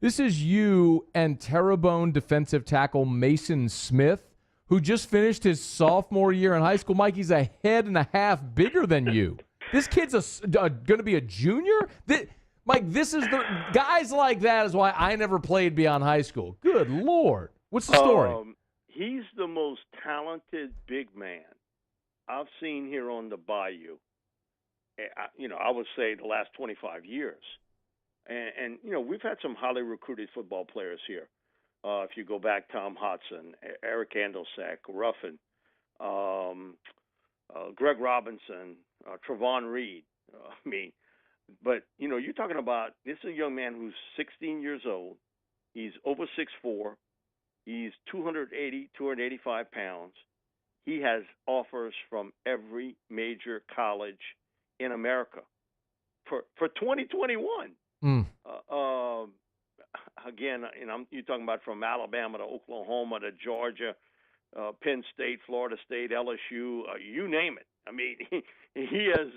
This is you and Terrebonne defensive tackle Maason Smith, who just finished his sophomore year in high school. Mike, he's a head and a half bigger than you. This kid's going to be a junior? Mike, this is the guys like that is why I never played beyond high school. Good Lord. What's the story? He's the most talented big man I've seen here on the bayou. I would say the last 25 years. And we've had some highly recruited football players here. If you go back, Tom Hodson, Eric Andelsack, Ruffin, Greg Robinson, Trevon Reed. But you're talking about this is a young man who's 16 years old. He's over 6'4". He's 285 pounds. He has offers from every major college in America for 2021. Again, you're talking about from Alabama to Oklahoma to Georgia, Penn State, Florida State, LSU, you name it. I mean, he is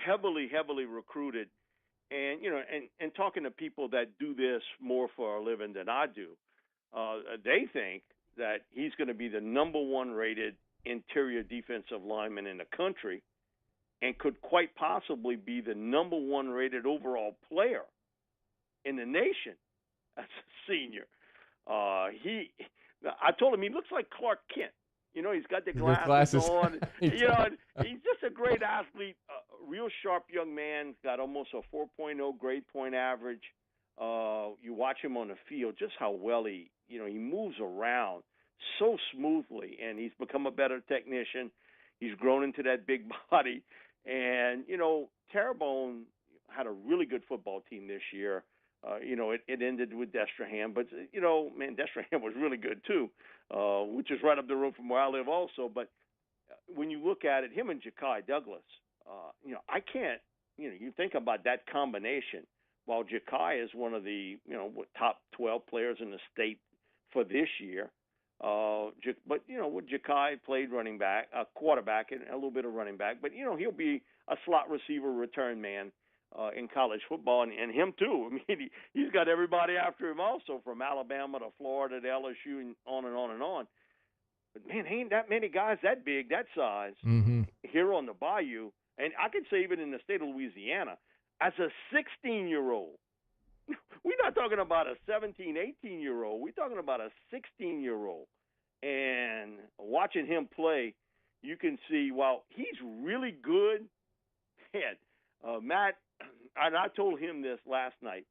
heavily recruited, and and talking to people that do this more for a living than I do, they think that he's going to be the number one rated interior defensive lineman in the country, and could quite possibly be the number one rated overall player in the nation as a senior. I told him he looks like Clark Kent. He's got the glasses on. He's just a great athlete, real sharp young man. Got almost a 4.0 grade point average. You watch him on the field, just how well he moves around so smoothly, and he's become a better technician. He's grown into that big body, and Terrebonne had a really good football team this year. It ended with Destrehan, but Destrehan was really good too, which is right up the road from where I live also. But when you look at it, him and Ja'Kai Douglas, I can't. You think about that combination. While Ja'Kai is one of the top 12 players in the state for this year, but with Ja'Kai played running back, quarterback, and a little bit of running back. But he'll be a slot receiver, return man in college football, and him too. I mean, he's got everybody after him also, from Alabama to Florida to LSU and on and on and on. But man, ain't that many guys that big, that size here on the bayou, and I could say even in the state of Louisiana. As a 16-year-old, we're not talking about a 17, 18-year-old. We're talking about a 16-year-old. And watching him play, you can see, while he's really good, man, Matt, and I told him this last night,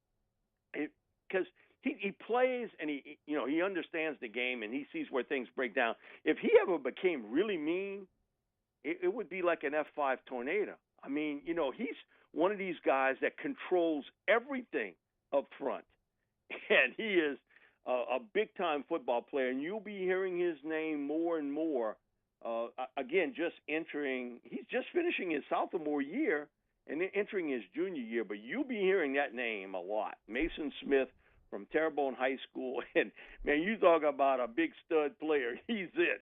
because he plays and he understands the game and he sees where things break down. If he ever became really mean, it would be like an F5 tornado. I mean, he's one of these guys that controls everything up front. And he is a big-time football player, and you'll be hearing his name more and more. Again, he's just finishing his sophomore year and then entering his junior year, but you'll be hearing that name a lot. Maason Smith from Terrebonne High School. And, man, you talk about a big stud player. He's it.